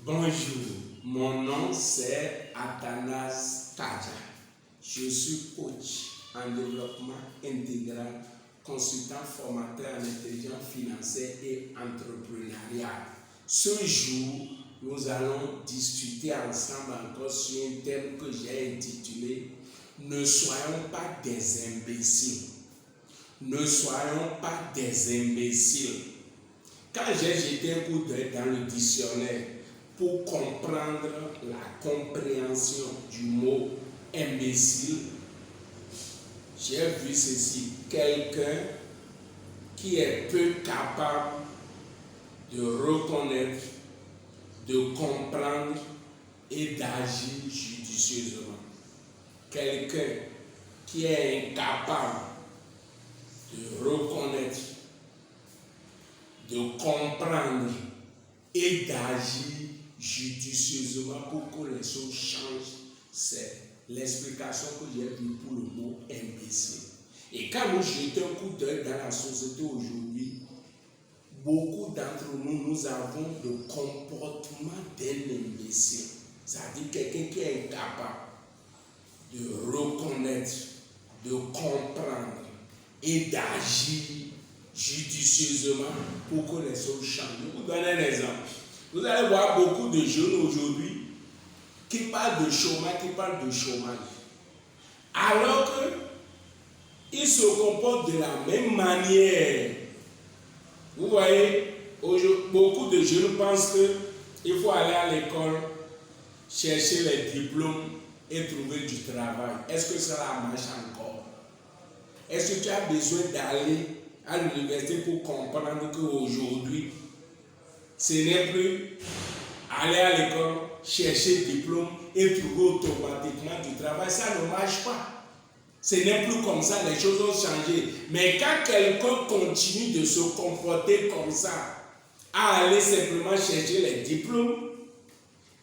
Bonjour, mon nom c'est Athanas Tadja. Je suis coach en développement intégral, consultant formateur en intelligence financière et entrepreneuriale. Ce jour, nous allons discuter ensemble encore sur un thème que j'ai intitulé « Ne soyons pas des imbéciles ». Ne soyons pas des imbéciles. Quand j'ai jeté un coup d'œil dans le dictionnaire pour comprendre la compréhension du mot imbécile, j'ai vu ceci: quelqu'un qui est peu capable de reconnaître, de comprendre et d'agir judicieusement. Quelqu'un qui est incapable de reconnaître, de comprendre et d'agir judicieusement pour que les choses changent. C'est l'explication que j'ai vue pour le mot imbécile. Et quand nous jetons un coup d'œil dans la société aujourd'hui, beaucoup d'entre nous, nous avons le comportement d'un imbécile. C'est-à-dire quelqu'un qui est incapable de reconnaître, de comprendre et d'agir judicieusement pour que les choses changent. Je vous donne un exemple. Vous allez voir beaucoup de jeunes aujourd'hui qui parlent de chômage, alors qu'ils se comportent de la même manière. Vous voyez, beaucoup de jeunes pensent qu'il faut aller à l'école, chercher les diplômes et trouver du travail. Est-ce que cela marche encore? Est-ce que tu as besoin d'aller à l'université pour comprendre qu'aujourd'hui, ce n'est plus aller à l'école, chercher diplôme et trouver automatiquement du travail? Ça ne marche pas. Ce n'est plus comme ça, les choses ont changé. Mais quand quelqu'un continue de se comporter comme ça, à aller simplement chercher les diplômes,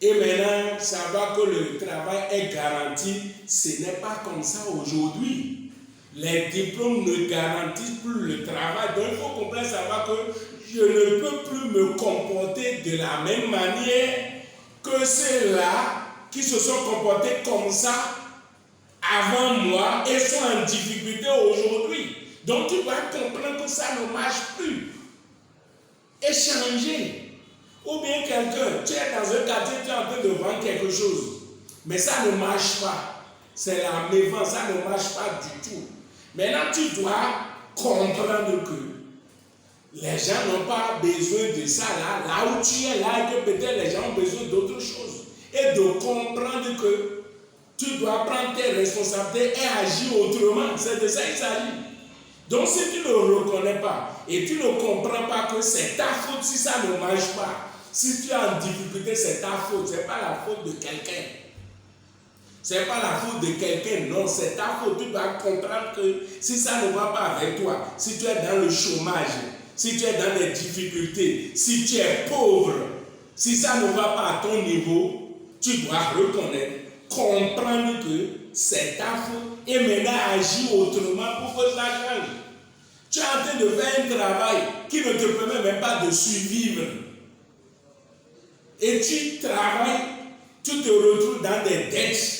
et maintenant, savoir que le travail est garanti, ce n'est pas comme ça aujourd'hui. Les diplômes ne garantissent plus le travail. Donc il faut comprendre, savoir que je ne peux plus me comporter de la même manière que ceux-là qui se sont comportés comme ça avant moi et sont en difficulté aujourd'hui. Donc tu dois comprendre que ça ne marche plus. Et changer. Ou bien quelqu'un, tu es dans un quartier, tu es en train de vendre quelque chose, mais ça ne marche pas. C'est la mévente, ça ne marche pas du tout. Maintenant, tu dois comprendre que les gens n'ont pas besoin de ça là où tu es là, et que peut-être les gens ont besoin d'autre chose. Et de comprendre que tu dois prendre tes responsabilités et agir autrement. C'est de ça qu'il s'agit. Donc si tu ne reconnais pas et tu ne comprends pas que c'est ta faute si ça ne marche pas, si tu es en difficulté, c'est ta faute, ce n'est pas la faute de quelqu'un. Ce n'est pas la faute de quelqu'un, non, c'est ta faute. Tu dois comprendre que si ça ne va pas avec toi, si tu es dans le chômage, si tu es dans des difficultés, si tu es pauvre, si ça ne va pas à ton niveau, tu dois reconnaître, comprendre que c'est ta faute et maintenant agir autrement pour que ça change. Tu es en train de faire un travail qui ne te permet même pas de survivre. Et tu travailles, tu te retrouves dans des dettes.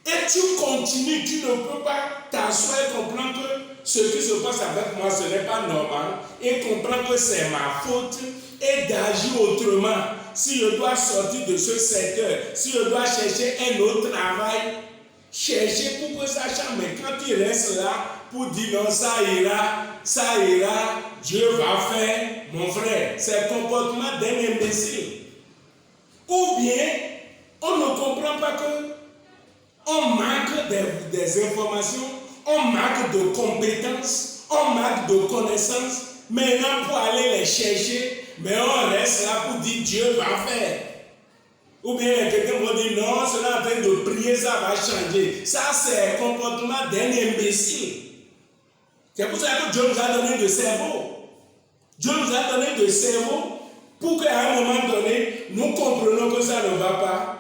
Et tu continues, tu ne peux pas t'asseoir et comprendre que ce qui se passe avec moi, ce n'est pas normal. Et comprendre que c'est ma faute et d'agir autrement. Si je dois sortir de ce secteur, si je dois chercher un autre travail, chercher pour que ça change. Mais quand tu restes là pour dire non, ça ira, Dieu va faire, mon frère, c'est le comportement d'un imbécile. Ou bien, on ne comprend pas que on manque des informations, on manque de compétences, on manque de connaissances. Maintenant, pour aller les chercher, mais on reste là pour dire Dieu va faire. Ou bien quelqu'un va dire non, cela en train de prier, ça va changer. Ça, c'est le comportement d'un imbécile. C'est pour ça que Dieu nous a donné le cerveau. Dieu nous a donné le cerveau pour qu'à un moment donné, nous comprenions que ça ne va pas.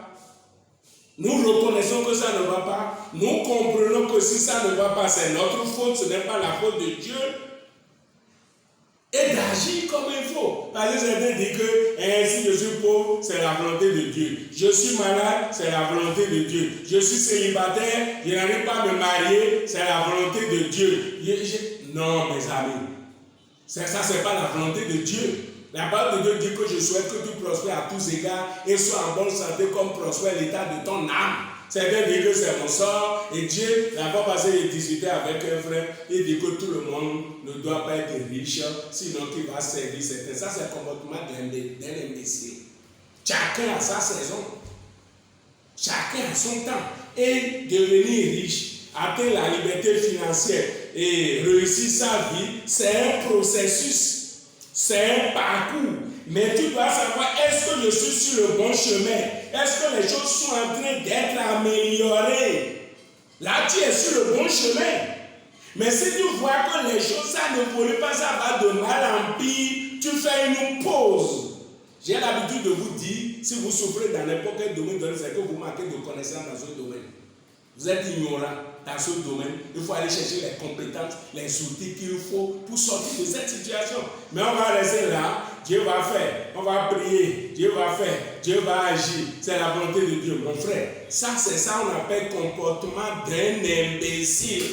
Nous reconnaissons que ça ne va pas. Nous comprenons que si ça ne va pas, c'est notre faute, ce n'est pas la faute de Dieu. et d'agir comme il faut. Parce que certains disent que si je suis pauvre, c'est la volonté de Dieu. Je suis malade, c'est la volonté de Dieu. Je suis célibataire, je n'arrive pas à me marier, c'est la volonté de Dieu. Non, mes amis, ça, c'est pas la volonté de Dieu. La parole de Dieu dit que je souhaite que tu prospères à tous égards et sois en bonne santé comme prospère l'état de ton âme. Certains disent que c'est mon sort et Dieu, la fois passée, il discutait avec un frère, il dit que tout le monde ne doit pas être riche, sinon qu'il va servir certains. Ça, c'est le comportement d'un imbécile. Chacun a sa saison, chacun a son temps. Et devenir riche, atteindre la liberté financière et réussir sa vie, c'est un processus. C'est un parcours, mais tu dois savoir, est-ce que je suis sur le bon chemin? Est-ce que les choses sont en train d'être améliorées? Là, tu es sur le bon chemin. Mais si tu vois que les choses, ça ne évolue pas, ça va de mal en pire, tu fais une pause. J'ai l'habitude de vous dire, si vous souffrez dans n'importe quel domaine, c'est que vous manquez de connaissances dans ce domaine. Vous êtes ignorant dans ce domaine. Il faut aller chercher les compétences, les outils qu'il faut pour sortir de cette situation. Mais on va rester là, Dieu va faire, on va prier, Dieu va faire, Dieu va agir. C'est la volonté de Dieu, mon frère. Ça, c'est ça qu'on appelle comportement d'un imbécile.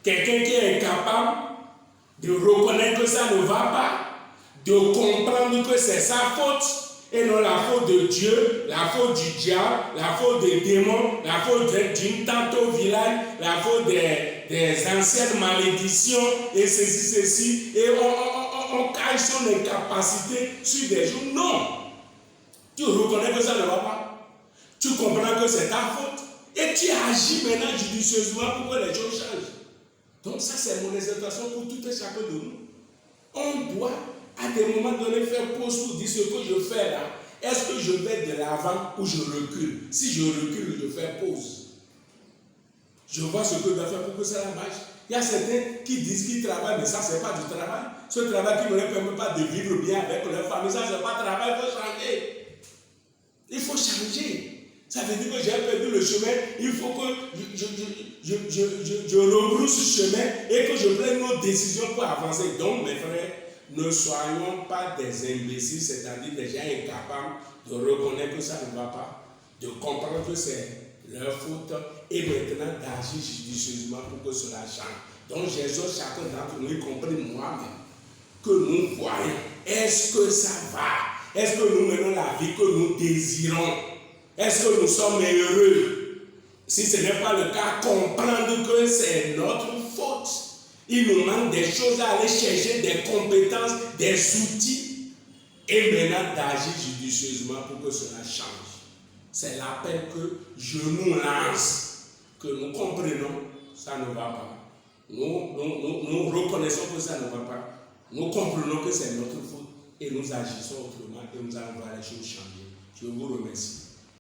Quelqu'un qui est incapable de reconnaître que ça ne va pas, de comprendre que c'est sa faute. Et non la faute de Dieu, la faute du diable, la faute des démons, la faute d'une tante au village, la faute des anciennes malédictions, et ceci. Et on cache son incapacité sur des jours. Non! Tu reconnais que ça ne va pas. Tu comprends que c'est ta faute. Et tu agis maintenant judicieusement pour que les choses changent. Donc ça, c'est mon exhortation pour tout et chacun de nous. On doit à des moments donnés faire pause pour dire ce que je fais là. Est-ce que je vais de l'avant ou je recule? Si je recule, je fais pause. Je vois ce que je dois faire pour que ça marche. Il y a certains qui disent qu'ils travaillent, mais ça, ce n'est pas du travail. Ce travail qui ne leur permet pas de vivre bien avec leur famille, ça, ce n'est pas travail, il faut changer. Il faut changer. Ça veut dire que j'ai perdu le chemin, il faut que je rebrousse ce chemin et que je prenne nos décisions pour avancer. Donc, mes frères, ne soyons pas des imbéciles, c'est-à-dire des gens incapables de reconnaître que ça ne va pas, de comprendre que c'est leur faute et maintenant d'agir judicieusement pour que cela change. Donc j'exhorte chacun d'entre nous, y compris moi-même, que nous voyons, est-ce que ça va? Est-ce que nous menons la vie que nous désirons? Est-ce que nous sommes heureux? Si ce n'est pas le cas, comprendre que c'est notre faute. Il nous manque des choses à aller chercher, des compétences, des outils, et maintenant d'agir judicieusement pour que cela change. C'est l'appel que je nous lance, que nous comprenons, ça ne va pas. Nous reconnaissons que ça ne va pas. Nous comprenons que c'est notre faute et nous agissons autrement et nous allons voir les choses changer. Je vous remercie.